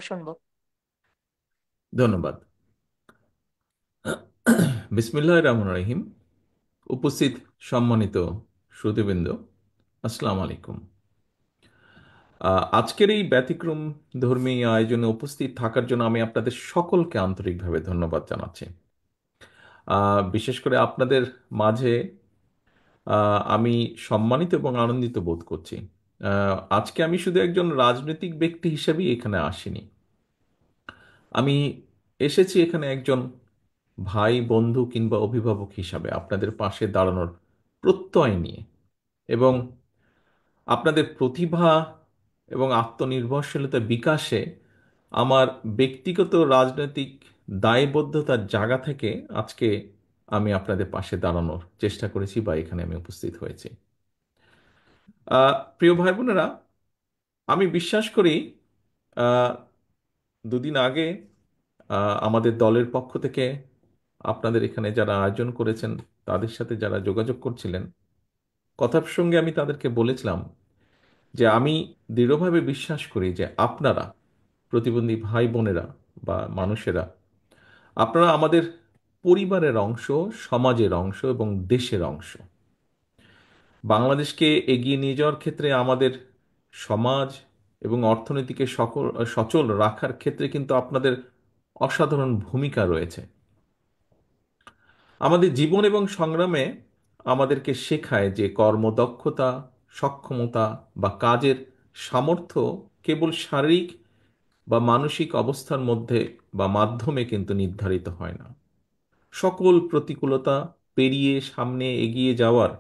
শুনবো। ধন্যবাদ। বিসমিল্লাহির রহমানির রহিম। উপস্থিত সম্মানিত শ্রোতৃবৃন্দ, আসসালামু আলাইকুম। আজকের এই ব্যতিক্রম ধর্মী আয়োজনে উপস্থিত থাকার জন্য আমি আপনাদের সকলকে আন্তরিকভাবে ধন্যবাদ জানাচ্ছি। বিশেষ করে আপনাদের মাঝে আমি সম্মানিত এবং আনন্দিত বোধ করছি। আজকে আমি শুধু একজন রাজনৈতিক ব্যক্তি হিসেবেই এখানে আসিনি। আমি এসেছি এখানে একজন ভাই, বন্ধু কিংবা অভিভাবক হিসাবে আপনাদের পাশে দাঁড়ানোর প্রত্যয় নিয়ে, এবং আপনাদের প্রতিভা এবং আত্মনির্ভরশীলতা বিকাশে আমার ব্যক্তিগত রাজনৈতিক দায়বদ্ধতার জায়গা থেকে আজকে আমি আপনাদের পাশে দাঁড়ানোর চেষ্টা করেছি বা এখানে আমি উপস্থিত হয়েছি। প্রিয় ভাই বোনেরা, আমি বিশ্বাস করি আহ, দুদিন আগে আমাদের দলের পক্ষ থেকে আপনাদের এখানে যারা আয়োজন করেছেন তাদের সাথে যারা যোগাযোগ করছিলেন, কথা প্রসঙ্গে আমি তাদেরকে বলেছিলাম যে আমি দৃঢ়ভাবে বিশ্বাস করি যে আপনারা, প্রতিবন্ধী ভাই বোনেরা বা মানুষেরা, আপনারা আমাদের পরিবারের অংশ, সমাজের অংশ এবং দেশের অংশ। বাংলাদেশকে এগিয়ে নিয়ে যাওয়ার ক্ষেত্রে আমাদের সমাজ এবং অর্থনীতিকে সচল রাখার ক্ষেত্রে কিন্তু আপনাদের অসাধারণ ভূমিকা রয়েছে। আমাদের জীবন এবং সংগ্রামে আমাদেরকে শেখায় যে কর্মদক্ষতা, সক্ষমতা বা কাজের সামর্থ্য কেবল শারীরিক বা মানসিক অবস্থার মধ্যে বা মাধ্যমে কিন্তু নির্ধারিত হয় না। সকল প্রতিকূলতা পেরিয়ে সামনে এগিয়ে যাওয়ার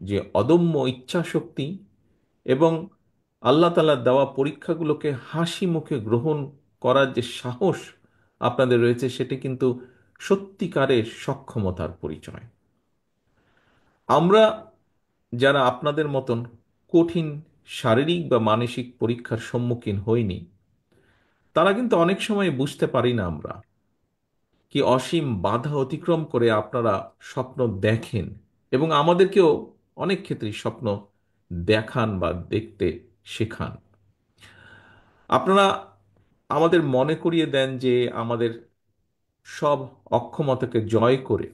যে অদম্য ইচ্ছাশক্তি এবং আল্লাহ তাআলার দেওয়া পরীক্ষাগুলোকে হাসি মুখে গ্রহণ করার যে সাহস আপনাদের রয়েছে, সেটি কিন্তু সত্যিকারের সক্ষমতার পরিচয়। আমরা যারা আপনাদের মতন কঠিন শারীরিক বা মানসিক পরীক্ষার সম্মুখীন হইনি, তারা কিন্তু অনেক সময় বুঝতে পারি না আমরা কি অসীম বাধা অতিক্রম করে আপনারা স্বপ্ন দেখেন এবং আমাদেরকেও অনেক ক্ষেত্রে স্বপ্ন দেখান বা দেখতে শেখান। আপনারা আমাদের মনে করিয়ে দেন যে আমাদের সব অক্ষমতাকে জয় করে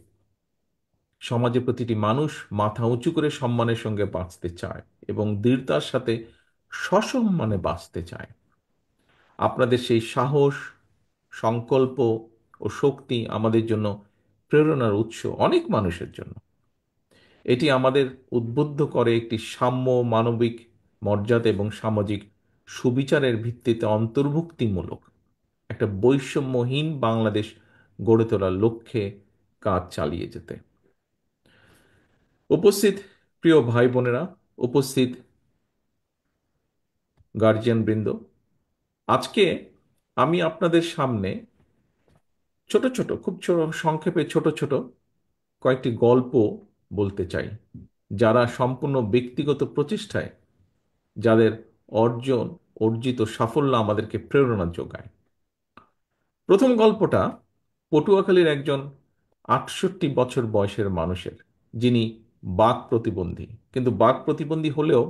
সমাজে প্রতিটি মানুষ মাথা উঁচু করে সম্মানের সঙ্গে বাঁচতে চায় এবং দৃঢ়তার সাথে সসম্মানে বাঁচতে চায়। আপনাদের সেই সাহস, সংকল্প ও শক্তি আমাদের জন্য প্রেরণার উৎস, অনেক মানুষের জন্য। এটি আমাদের উদ্বুদ্ধ করে একটি সাম্য, মানবিক মর্যাদা এবং সামাজিক সুবিচারের ভিত্তিতে অন্তর্ভুক্তিমূলক একটা বৈষম্যহীন বাংলাদেশ গড়ে তোলার লক্ষ্যে কাজ চালিয়ে যেতে। উপস্থিত প্রিয় ভাই বোনেরা, উপস্থিত গার্জিয়ান বৃন্দ, আজকে আমি আপনাদের সামনে ছোট ছোট, খুব ছোট সংক্ষেপে ছোট ছোট কয়েকটি গল্প বলতে চাই, যারা সম্পূর্ণ ব্যক্তিগত প্রচেষ্টায়, যাদের অর্জন, অর্জিত সাফল্য আমাদেরকে প্রেরণা যোগায়। প্রথম গল্পটা পটুয়াখালীর একজন 68 বছর বয়সের মানুষের, যিনি বাক প্রতিবন্ধী, কিন্তু বাক প্রতিবন্ধী হলেও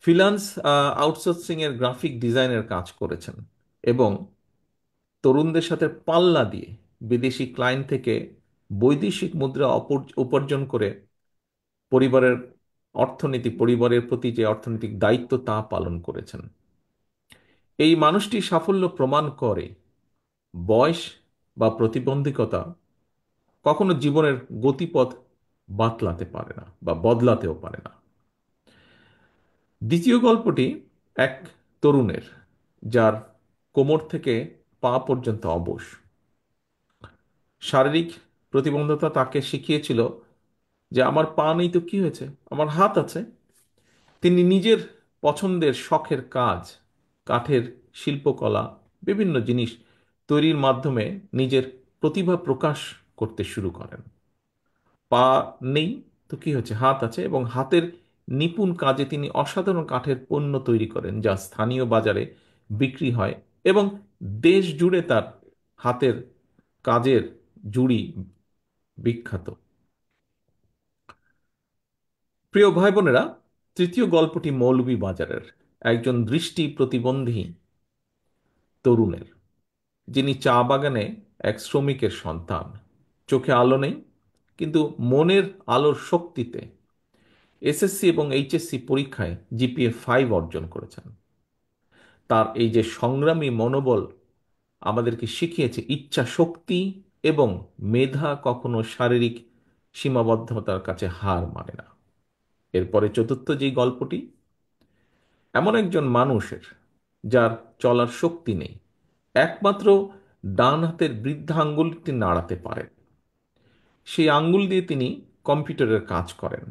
ফ্রিল্যান্স আউটসোর্সিং এর গ্রাফিক ডিজাইনের কাজ করেছেন এবং তরুণদের সাথে পাল্লা দিয়ে বিদেশি ক্লায়েন্ট থেকে বৈদেশিক মুদ্রা উপার্জন করে পরিবারের পরিবারের প্রতি যে অর্থনৈতিক দায়িত্ব তা পালন করেছেন। এই মানুষটি সাফল্য প্রমাণ করে বয়স বা প্রতিবন্ধকতা কখনো জীবনের গতিপথ বাতলাতে পারে না বা বদলাতেও পারে না। দ্বিতীয় গল্পটি এক তরুণের, যার কোমর থেকে পা পর্যন্ত অবশ। শারীরিক প্রতিবন্ধকতা তাকে শিখিয়েছিল যে আমার পা নেই তো কি হয়েছে, আমার হাত আছে। তিনি নিজের পছন্দের শখের কাজ, কাঠের শিল্পকলা, বিভিন্ন জিনিস তৈরির মাধ্যমে নিজের প্রতিভা প্রকাশ করতে শুরু করেন। পা নেই তো কি হচ্ছে, হাত আছে, এবং হাতের নিপুণ কাজে তিনি অসাধারণ কাঠের পণ্য তৈরি করেন যা স্থানীয় বাজারে বিক্রি হয় এবং দেশ জুড়ে তার হাতের কাজের জুড়ি বিখ্যাত। প্রিয় ভাই বোনেরা, তৃতীয় গল্পটি মৌলভীবাজারের একজন দৃষ্টি প্রতিবন্ধী তরুণের, যিনি চা বাগানে এক শ্রমিকের সন্তান। চোখে আলো নেই, কিন্তু মনের আলোর শক্তিতে এসএসসি এবং এইচএসসি পরীক্ষায় জিপিএ 5 অর্জন করেছেন। তার এই যে সংগ্রামী মনোবল আমাদেরকে শিখিয়েছে ইচ্ছা শক্তি এবং মেধা কখনো শারীরিক সীমাবদ্ধতার কাছে হার মানে না। এরপরে চতুর্থ যে গল্পটি, এমন একজন মানুষের যার চলার শক্তি নেই, একমাত্র ডান হাতের বৃদ্ধা আঙ্গুলটি নাড়াতে পারেন। সেই আঙ্গুল দিয়ে তিনি কম্পিউটারের কাজ করেন।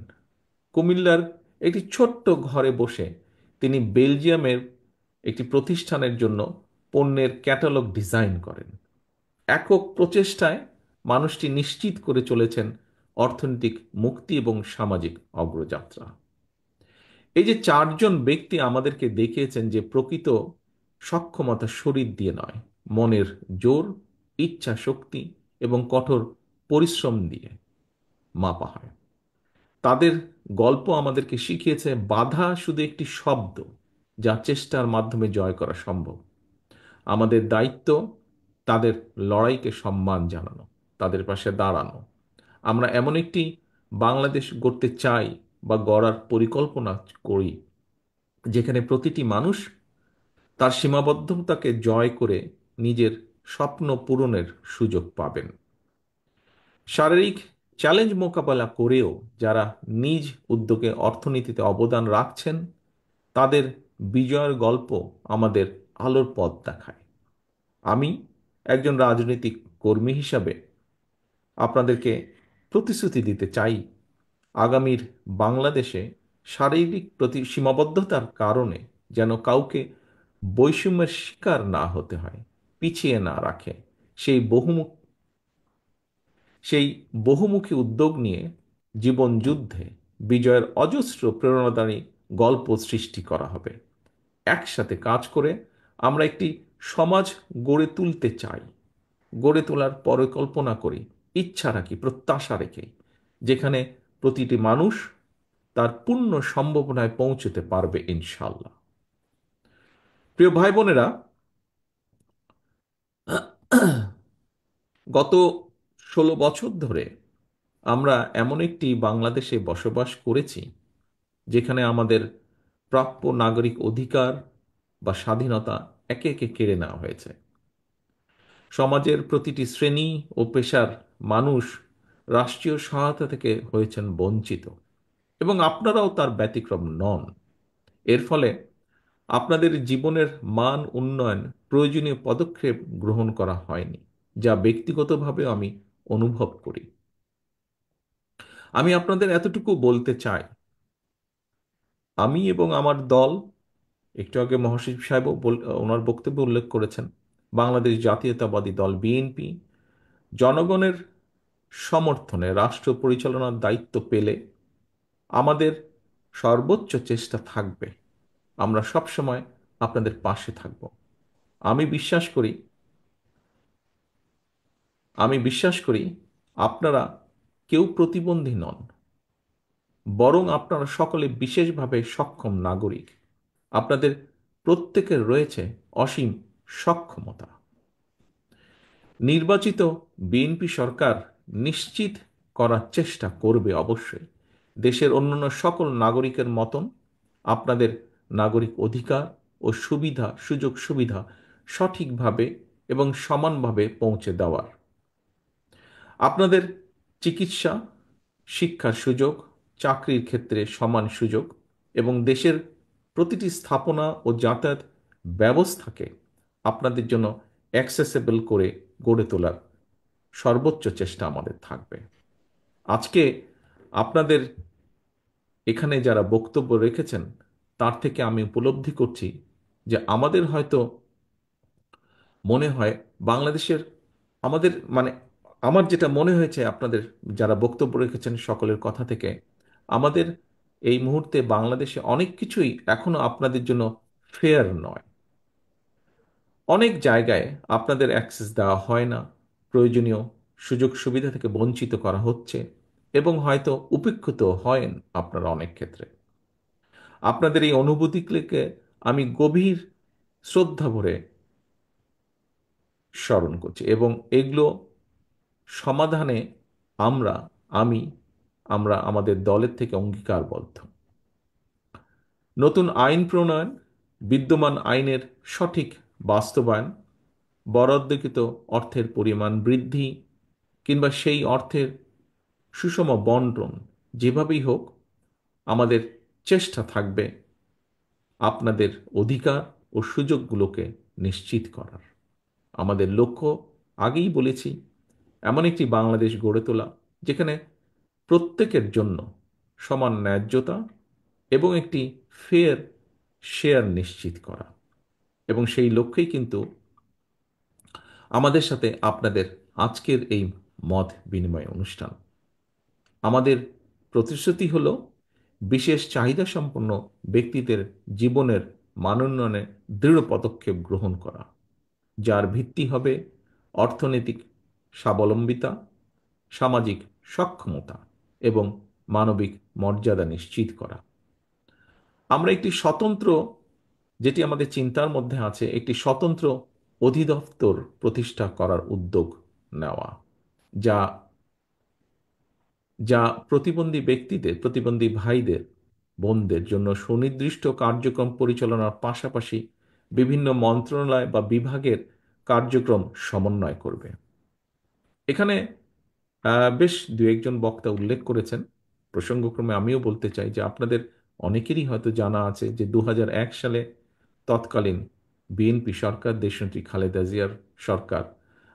কুমিল্লার একটি ছোট্ট ঘরে বসে তিনি বেলজিয়ামের একটি প্রতিষ্ঠানের জন্য পণ্যের ক্যাটালগ ডিজাইন করেন। একক প্রচেষ্টায় মানুষটি নিশ্চিত করে চলেছেন অর্থনৈতিক মুক্তি এবং সামাজিক অগ্রযাত্রা। এই যে চারজন ব্যক্তি আমাদেরকে দেখিয়েছেন যে প্রকৃত সক্ষমতা শরীর দিয়ে নয়, মনের জোর, ইচ্ছা শক্তি এবং কঠোর পরিশ্রম দিয়ে মাপা হয়। তাদের গল্প আমাদেরকে শিখিয়েছে বাধা শুধু একটি শব্দ, যা চেষ্টার মাধ্যমে জয় করা সম্ভব। আমাদের দায়িত্ব তাদের লড়াইকে সম্মান জানানো, তাদের পাশে দাঁড়ানো। আমরা এমন একটি বাংলাদেশ গড়তে চাই বা গড়ার পরিকল্পনা করি, যেখানে প্রতিটি মানুষ তার সীমাবদ্ধতাকে জয় করে নিজের স্বপ্ন পূরণের সুযোগ পাবেন। শারীরিক চ্যালেঞ্জ মোকাবেলা করেও যারা নিজ উদ্যোগে অর্থনীতিতে অবদান রাখছেন, তাদের বিজয়ের গল্প আমাদের আলোর পথ দেখায়। আমি একজন রাজনৈতিক কর্মী হিসাবে আপনাদেরকে প্রতিশ্রুতি দিতে চাই, আগামীর বাংলাদেশে শারীরিক প্রতি সীমাবদ্ধতার কারণে যেন কাউকে বৈষম্যের শিকার না হতে হয়, পিছিয়ে না রাখে। সেই বহুমুখ সেই বহুমুখী উদ্যোগ নিয়ে জীবন যুদ্ধে বিজয়ের অজস্র প্রেরণাদায়ী গল্প সৃষ্টি করা হবে। একসাথে কাজ করে আমরা একটি সমাজ গড়ে তুলতে চাই, গড়ে তোলার পরিকল্পনা করি, ইচ্ছা রাখি, প্রত্যাশা রেখে, যেখানে প্রতিটি মানুষ তার পূর্ণ সম্ভাবনায় পৌঁছতে পারবে ইনশাল্লাহ। প্রিয় ভাই বোনেরা, গত 16 বছর ধরে আমরা এমন একটি বাংলাদেশে বসবাস করেছি যেখানে আমাদের প্রাপ্য নাগরিক অধিকার বা স্বাধীনতা একে একে কেড়ে নেওয়া হয়েছে। সমাজের প্রতিটি শ্রেণী ও পেশার মানুষ রাষ্ট্রীয় সহায়তা থেকে হয়েছেন বঞ্চিত, এবং আপনারাও তার ব্যতিক্রম নন। এর ফলে আপনাদের জীবনের মান উন্নয়ন প্রয়োজনীয় পদক্ষেপ গ্রহণ করা হয়নি, যা ব্যক্তিগতভাবে আমি অনুভব করি। আমি আপনাদের এতটুকু বলতে চাই, আমি এবং আমার দল, একটু আগে মহাসচিব সাহেব ওনার বক্তব্যে উল্লেখ করেছেন, বাংলাদেশ জাতীয়তাবাদী দল বিএনপি জনগণের সমর্থনে রাষ্ট্র পরিচালনার দায়িত্ব পেলে আমাদের সর্বোচ্চ চেষ্টা থাকবে, আমরা সবসময় আপনাদের পাশে থাকব। আমি বিশ্বাস করি আমি বিশ্বাস করি আপনারা কেউ প্রতিবন্ধী নন, বরং আপনারা সকলে বিশেষভাবে সক্ষম নাগরিক। আপনাদের প্রত্যেকের রয়েছে অসীম সক্ষমতা। নির্বাচিত বিএনপি সরকার নিশ্চিত করার চেষ্টা করবে অবশ্যই দেশের অন্যান্য সকল নাগরিকের মতন আপনাদের নাগরিক অধিকার ও সুযোগ সুবিধা সঠিকভাবে এবং সমানভাবে পৌঁছে দেওয়ার। আপনাদের চিকিৎসা, শিক্ষার সুযোগ, চাকরির ক্ষেত্রে সমান সুযোগ এবং দেশের প্রতিটি স্থাপনা ও যাতায়াত ব্যবস্থাকে আপনাদের জন্য অ্যাক্সেসেবল করে গড়ে তোলার সর্বোচ্চ চেষ্টা আমাদের থাকবে। আজকে আপনাদের এখানে যারা বক্তব্য রেখেছেন, তার থেকে আমি উপলব্ধি করছি যে আমাদের হয়তো মনে হয় বাংলাদেশের, আমাদের মানে আমার যেটা মনে হয়েছে আপনাদের যারা বক্তব্য রেখেছেন সকলের কথা থেকে, আমাদের এই মুহূর্তে বাংলাদেশে অনেক কিছুই এখনো আপনাদের জন্য ফেয়ার নয়। অনেক জায়গায় আপনাদের অ্যাক্সেস দেওয়া হয় না, প্রয়োজনীয় সুযোগ সুবিধা থেকে বঞ্চিত করা হচ্ছে, এবং হয়তো উপেক্ষিত হন আপনারা অনেক ক্ষেত্রে। আপনাদের এই অনুভূতিগুলিকে আমি গভীর শ্রদ্ধা ভরে স্মরণ করছি, এবং এগুলো সমাধানে আমরা আমি আমরা আমাদের দলের থেকে অঙ্গীকারবদ্ধ। নতুন আইন প্রণয়ন, বিদ্যমান আইনের সঠিক বাস্তবায়ন, বরাদ্দকৃত অর্থের পরিমাণ বৃদ্ধি কিংবা সেই অর্থের সুষম বন্টন, যেভাবেই হোক আমাদের চেষ্টা থাকবে আপনাদের অধিকার ও সুযোগগুলোকে নিশ্চিত করার। আমাদের লক্ষ্য, আগেই বলেছি, এমন একটি বাংলাদেশ গড়ে তোলা যেখানে প্রত্যেকের জন্য সমান ন্যায্যতা এবং একটি ফেয়ার শেয়ার নিশ্চিত করা। এবং সেই লক্ষ্যেই কিন্তু আমাদের সাথে আপনাদের আজকের এই মত বিনিময় অনুষ্ঠান। আমাদের প্রতিশ্রুতি হলো বিশেষ চাহিদা সম্পন্ন ব্যক্তিদের জীবনের মানোন্নয়নে দৃঢ় পদক্ষেপ গ্রহণ করা, যার ভিত্তি হবে অর্থনৈতিক স্বাবলম্বিতা, সামাজিক সক্ষমতা এবং মানবিক মর্যাদা নিশ্চিত করা। আমরা একটি স্বতন্ত্র, যেটি আমাদের চিন্তার মধ্যে আছে, একটি স্বতন্ত্র অধিদপ্তর প্রতিষ্ঠা করার উদ্যোগ নেওয়া, যা যা প্রতিবন্ধী ব্যক্তিদের, প্রতিবন্ধী ভাইদের, বোনদের জন্য সুনির্দিষ্ট কার্যক্রম পরিচালনার পাশাপাশি বিভিন্ন মন্ত্রণালয় বা বিভাগের কার্যক্রম সমন্বয় করবে। এখানে বেশ দু একজন বক্তা উল্লেখ করেছেন, প্রসঙ্গক্রমে আমিও বলতে চাই যে আপনাদের অনেকেরই হয়তো জানা আছে যে 2001 সালে তৎকালীন বিএনপি সরকার, দেশনেত্রী খালেদা জিয়ার সরকার,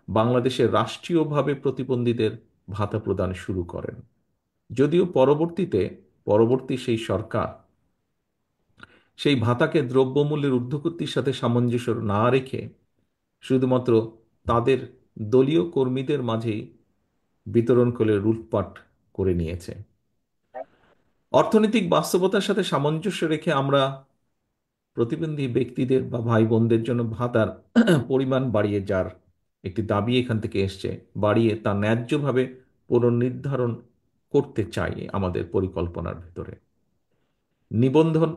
বাংলাদেশে রাষ্ট্রীয়ভাবে প্রতিবন্ধীদের ভাতা প্রদান শুরু করেন। যদিও পরবর্তী সেই সরকার সেই ভাতাকে দ্রব্যমূল্যের ঊর্ধ্বগতির সাথে সামঞ্জস্য না রেখে শুধুমাত্র তাদের দলীয় কর্মীদের মাঝেই বিতরণ করে লুটপাট করে নিয়েছে। অর্থনৈতিক বাস্তবতার সাথে সামঞ্জস্য রেখে আমরা প্রতিবন্ধী ব্যক্তিদের বা ভাই বোনদের জন্য ভাতার পরিমাণ বাড়িয়ে, যার একটি দাবি এখান থেকে এসছে, বাড়িয়ে তা ন্যায্যভাবে পুনর্নির্ধারণ করতে চাই আমাদের পরিকল্পনার ভিতরে। নিবন্ধন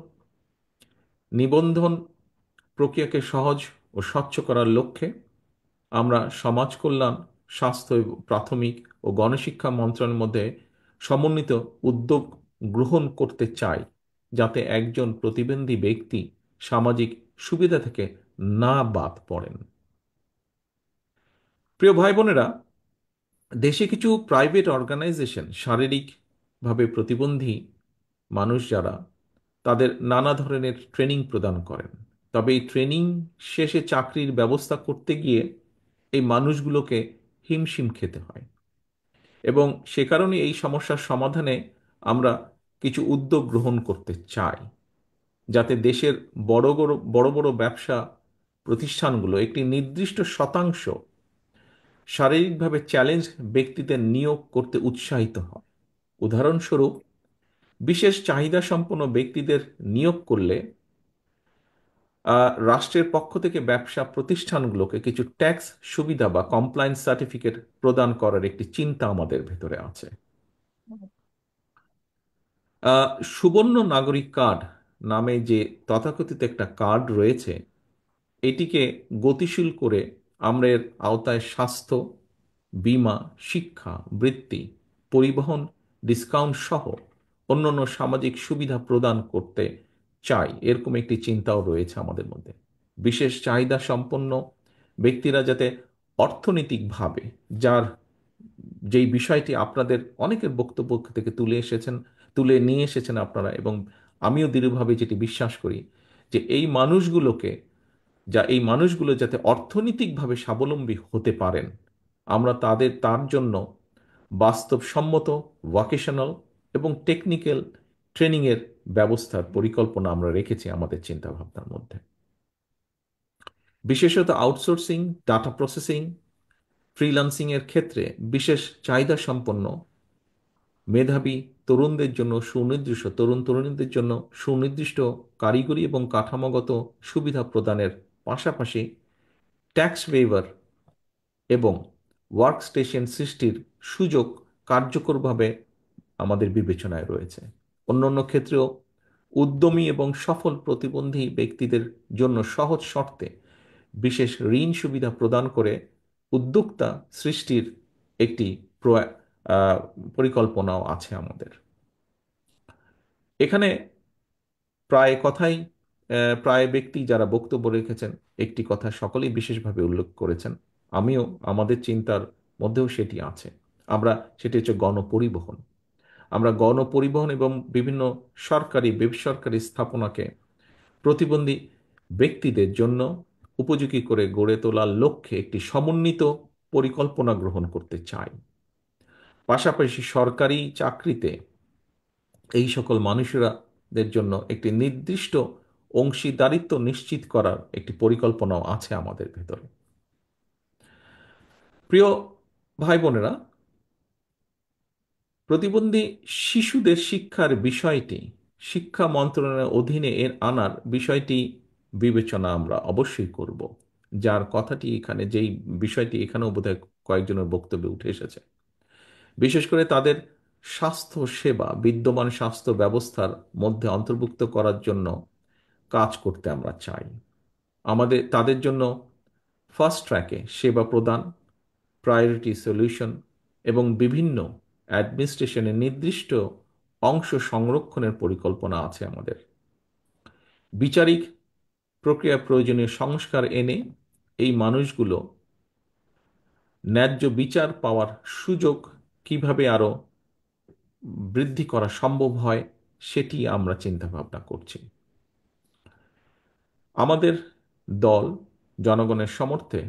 নিবন্ধন প্রক্রিয়াকে সহজ ও স্বচ্ছ করার লক্ষ্যে আমরা সমাজ কল্যাণ, স্বাস্থ্য এবং প্রাথমিক ও গণশিক্ষা মন্ত্রণালয়ের মধ্যে সমন্বিত উদ্যোগ গ্রহণ করতে চাই, যাতে একজন প্রতিবন্ধী ব্যক্তি সামাজিক সুবিধা থেকে না বাদ পড়েন। প্রিয় ভাই বোনেরা, দেশে কিছু প্রাইভেট অর্গানাইজেশন শারীরিকভাবে প্রতিবন্ধী মানুষ যারা, তাদের নানা ধরনের ট্রেনিং প্রদান করেন। তবে এই ট্রেনিং শেষে চাকরির ব্যবস্থা করতে গিয়ে এই মানুষগুলোকে হিমশিম খেতে হয়, এবং সে কারণে এই সমস্যার সমাধানে আমরা কিছু উদ্যোগ গ্রহণ করতে চাই, যাতে দেশের বড় বড় বড় বড় ব্যবসা প্রতিষ্ঠানগুলো একটি নির্দিষ্ট শতাংশ শারীরিকভাবে চ্যালেঞ্জ ব্যক্তিদের নিয়োগ করতে উৎসাহিত হয়। উদাহরণস্বরূপ, বিশেষ চাহিদা সম্পন্ন ব্যক্তিদের নিয়োগ করলে রাষ্ট্রের পক্ষ থেকে ব্যবসা প্রতিষ্ঠানগুলোকে কিছু ট্যাক্স সুবিধা বা কমপ্লায়েন্স সার্টিফিকেট প্রদান করার একটি চিন্তা আমাদের ভেতরে আছে। সুবর্ণ নাগরিক কার্ড নামে যে তথাকথিত একটা কার্ড রয়েছে, এটিকে গতিশীল করে আমরা এর আওতায় স্বাস্থ্য বীমা, শিক্ষা, বৃত্তি, পরিবহন ডিসকাউন্ট সহ অন্যান্য সামাজিক সুবিধা প্রদান করতে চাই, এরকম একটি চিন্তাও রয়েছে আমাদের মধ্যে। বিশেষ চাহিদা সম্পন্ন ব্যক্তিরা যাতে অর্থনৈতিকভাবে, যার যেই বিষয়টি আপনাদের অনেকের বক্তব্য থেকে তুলে নিয়ে এসেছেন আপনারা, এবং আমিও দৃঢ়ভাবে যেটি বিশ্বাস করি, যে এই মানুষগুলো যাতে অর্থনৈতিকভাবে স্বাবলম্বী হতে পারেন, আমরা তার জন্য বাস্তবসম্মত ভোকেশনাল এবং টেকনিক্যাল ট্রেনিংয়ের ব্যবস্থার পরিকল্পনা আমরা রেখেছি আমাদের চিন্তাভাবনার মধ্যে। বিশেষত আউটসোর্সিং, ডাটা প্রসেসিং, ফ্রিল্যান্সিং এর ক্ষেত্রে বিশেষ চাহিদা সম্পন্ন মেধাবী তরুণ তরুণীদের জন্য সুনির্দিষ্ট কারিগরি এবং কাঠামোগত সুবিধা প্রদানের পাশাপাশি ট্যাক্স ওয়েভার এবং ওয়ার্ক স্টেশন সৃষ্টির সুযোগ কার্যকরভাবে আমাদের বিবেচনায় রয়েছে। অন্যান্য ক্ষেত্রেও উদ্যমী এবং সফল প্রতিবন্ধী ব্যক্তিদের জন্য সহজ শর্তে বিশেষ ঋণ সুবিধা প্রদান করে উদ্যোক্তা সৃষ্টির একটি প্র- আহ, পরিকল্পনাও আছে আমাদের এখানে। প্রায় ব্যক্তি যারা বক্তব্য রেখেছেন একটি কথা সকলেই বিশেষভাবে উল্লেখ করেছেন, আমিও, আমাদের চিন্তার মধ্যেও সেটি আছে। সেটি হচ্ছে গণপরিবহন। আমরা গণপরিবহন এবং বিভিন্ন সরকারি বেসরকারি স্থাপনাকে প্রতিবন্ধী ব্যক্তিদের জন্য উপযোগী করে গড়ে তোলার লক্ষ্যে একটি সমন্বিত পরিকল্পনা গ্রহণ করতে চাই। পাশাপাশি সরকারি চাকরিতে এই সকল মানুষেরাদের জন্য একটি নির্দিষ্ট অংশীদারিত্ব নিশ্চিত করার একটি পরিকল্পনাও আছে আমাদের ভেতরে। প্রিয় ভাই বোনেরা, প্রতিবন্ধী শিশুদের শিক্ষার বিষয়টি শিক্ষা মন্ত্রণালয়ের অধীনে আনার বিষয়টি বিবেচনা আমরা অবশ্যই করব। যেই বিষয়টি এখানেও বোধহয় কয়েকজনের বক্তব্যে উঠে এসেছে, বিশেষ করে তাদের স্বাস্থ্য সেবা বিদ্যমান স্বাস্থ্য ব্যবস্থার মধ্যে অন্তর্ভুক্ত করার জন্য কাজ করতে আমরা চাই। তাদের জন্য ফাস্ট ট্র্যাকে সেবা প্রদান, প্রায়োরিটি সলিউশন এবং বিভিন্ন অ্যাডমিনিস্ট্রেশনের নির্দিষ্ট অংশ সংরক্ষণের পরিকল্পনা আছে আমাদের। বিচারিক প্রক্রিয়া প্রয়োজনীয় সংস্কার এনে এই মানুষগুলো ন্যায্য বিচার পাওয়ার সুযোগ কিভাবে আরো বৃদ্ধি করা সম্ভব হয় সেটি আমরা চিন্তা ভাবনা করছি। আমাদের দল জনগণের সমর্থে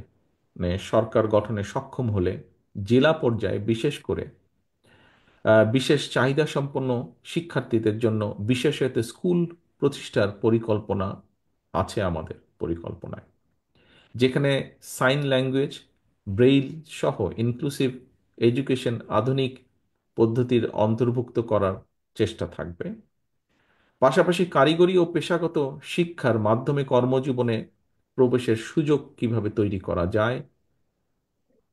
সরকার গঠনে সক্ষম হলে জেলা পর্যায়ে বিশেষ করে বিশেষ চাহিদা সম্পন্ন শিক্ষার্থীদের জন্য বিশেষায়িত স্কুল প্রতিষ্ঠার পরিকল্পনা আছে আমাদের পরিকল্পনায়, যেখানে সাইন ল্যাঙ্গুয়েজ, ব্রেইল সহ ইনক্লুসিভ এডুকেশন আধুনিক পদ্ধতির অন্তর্ভুক্ত করার চেষ্টা থাকবে। পাশাপাশি কারিগরি ও পেশাগত শিক্ষার মাধ্যমে কর্মজীবনে প্রবেশের সুযোগ কিভাবে তৈরি করা যায়,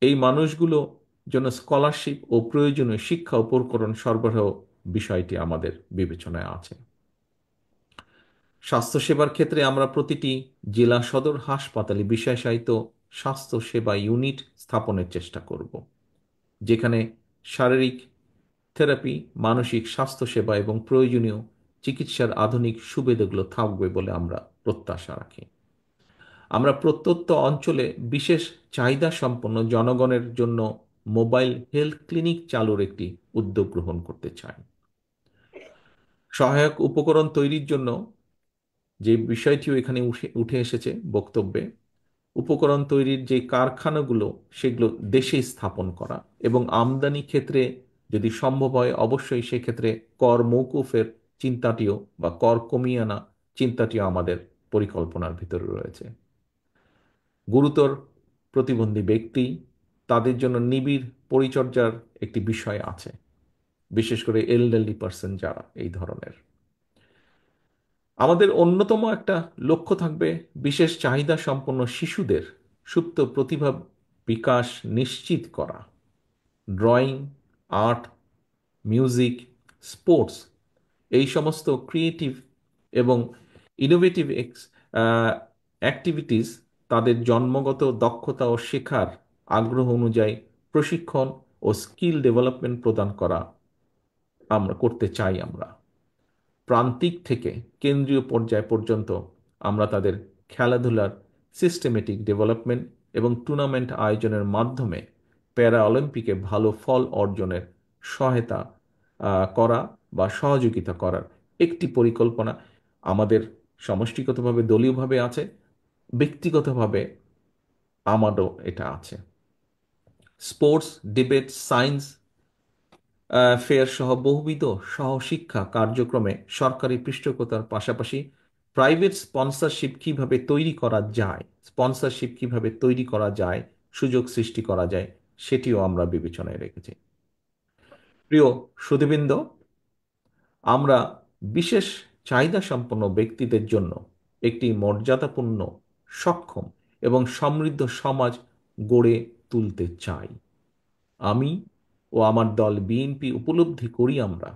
এই মানুষগুলো জন্য স্কলারশিপ ও প্রয়োজনীয় শিক্ষা উপকরণ সরবরাহ বিষয়টি আমাদের বিবেচনায় আছে। স্বাস্থ্যসেবার ক্ষেত্রে আমরা প্রতিটি জেলা সদর হাসপাতালে বিশেষায়িত স্বাস্থ্য সেবা ইউনিট স্থাপনের চেষ্টা করব, যেখানে শারীরিক থেরাপি, মানসিক স্বাস্থ্যসেবা এবং প্রয়োজনীয় চিকিৎসার আধুনিক সুবিধাগুলো থাকবে বলে আমরা প্রত্যাশা রাখি। আমরা প্রত্যন্ত অঞ্চলে বিশেষ চাহিদা সম্পন্ন জনগণের জন্য মোবাইল হেলথ ক্লিনিক চালুর একটি উদ্যোগ গ্রহণ করতে চাই। সহায়ক উপকরণ তৈরির জন্য যে বিষয়টিও এখানে উঠে উঠে এসেছে বক্তব্যে, উপকরণ তৈরির যে কারখানাগুলো সেগুলো দেশে স্থাপন করা এবং আমদানি ক্ষেত্রে যদি সম্ভব হয় অবশ্যই সেক্ষেত্রে কর মওকুফের চিন্তাটিও বা কর কমিয়ে আনা চিন্তাটিও আমাদের পরিকল্পনার ভিতরে রয়েছে। গুরুতর প্রতিবন্ধী ব্যক্তি, তাদের জন্য নিবিড় পরিচর্যার একটি বিষয় আছে, বিশেষ করে এলডারলি পার্সন যারা এই ধরনের। আমাদের অন্যতম একটা লক্ষ্য থাকবে বিশেষ চাহিদা সম্পন্ন শিশুদের সুপ্ত প্রতিভা বিকাশ নিশ্চিত করা। ড্রয়িং, আর্ট, মিউজিক, স্পোর্টস, এই সমস্ত ক্রিয়েটিভ এবং ইনোভেটিভ অ্যাক্টিভিটিস তাদের জন্মগত দক্ষতা ও শেখার আগ্রহ অনুযায়ী প্রশিক্ষণ ও স্কিল ডেভেলপমেন্ট প্রদান করা আমরা করতে চাই। আমরা প্রান্তিক থেকে কেন্দ্রীয় পর্যায় পর্যন্ত আমরা তাদের খেলাধুলার সিস্টেমেটিক ডেভেলপমেন্ট এবং টুর্নামেন্ট আয়োজনের মাধ্যমে প্যারা অলিম্পিকে ভালো ফল অর্জনের সহায়তা করা বা সহযোগিতা করার একটি পরিকল্পনা আমাদের সমষ্টিগতভাবে দলীয়ভাবে আছে, ব্যক্তিগতভাবে আমারও এটা আছে। স্পোর্টস, ডিবেট, সায়েন্স ফেয়ার সহ বহুবিধ সহশিক্ষা কার্যক্রমে সরকারি পৃষ্ঠপোষকতার পাশাপাশি স্পন্সরশিপ কিভাবে তৈরি করা যায়, সুযোগ সৃষ্টি করা যায় সেটিও আমরা বিবেচনায় রেখেছি। প্রিয় সুধীবৃন্দ, আমরা বিশেষ চাহিদা সম্পন্ন ব্যক্তিদের জন্য একটি মর্যাদাপূর্ণ, সক্ষম এবং সমৃদ্ধ সমাজ গড়ে তুলতে চাই। আমি ও আমার দল বিএনপি উপলব্ধি করি আমরা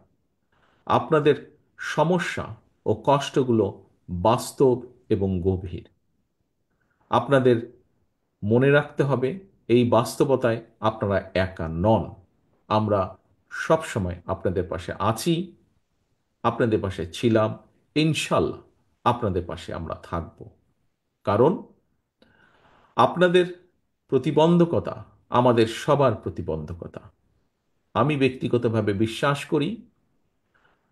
আপনাদের সমস্যা ও কষ্টগুলো বাস্তব এবং গভীর। আপনাদের মনে রাখতে হবে এই বাস্তবতায় আপনারা একা নন। আমরা সব সময় আপনাদের পাশে আছি, আপনাদের পাশে ছিলাম, ইনশাল্লাহ আপনাদের পাশে আমরা থাকব। কারণ আপনাদের প্রতিবন্ধকতা আমাদের সবার প্রতিবন্ধকতা। আমি ব্যক্তিগতভাবে বিশ্বাস করি,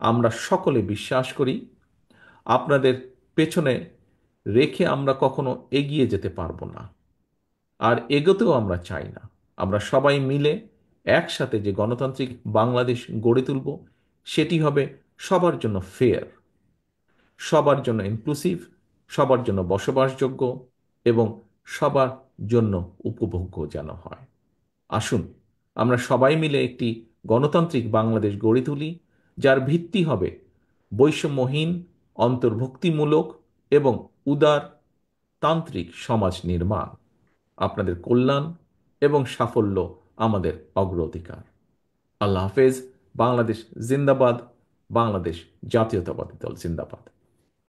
আমরা সকলে বিশ্বাস করি, আপনাদের পেছনে রেখে আমরা কখনো এগিয়ে যেতে পারবো না, আর এগোতেও আমরা চাই না। আমরা সবাই মিলে একসাথে যে গণতান্ত্রিক বাংলাদেশ গড়ে তুলব, সেটি হবে সবার জন্য ফেয়ার, সবার জন্য ইনক্লুসিভ, সবার জন্য বসবাসযোগ্য এবং সবার জন্য উপভোগ্য যেন হয়। আসুন আমরা সবাই মিলে একটি গণতান্ত্রিক বাংলাদেশ গড়ে তুলি, যার ভিত্তি হবে বৈষম্যহীন, অন্তর্ভুক্তিমূলক এবং উদার তান্ত্রিক সমাজ নির্মাণ। আপনাদের কল্যাণ এবং সাফল্য আমাদের অগ্রাধিকার। আল্লাহ হাফেজ। বাংলাদেশ জিন্দাবাদ। বাংলাদেশ জাতীয়তাবাদী দল জিন্দাবাদ।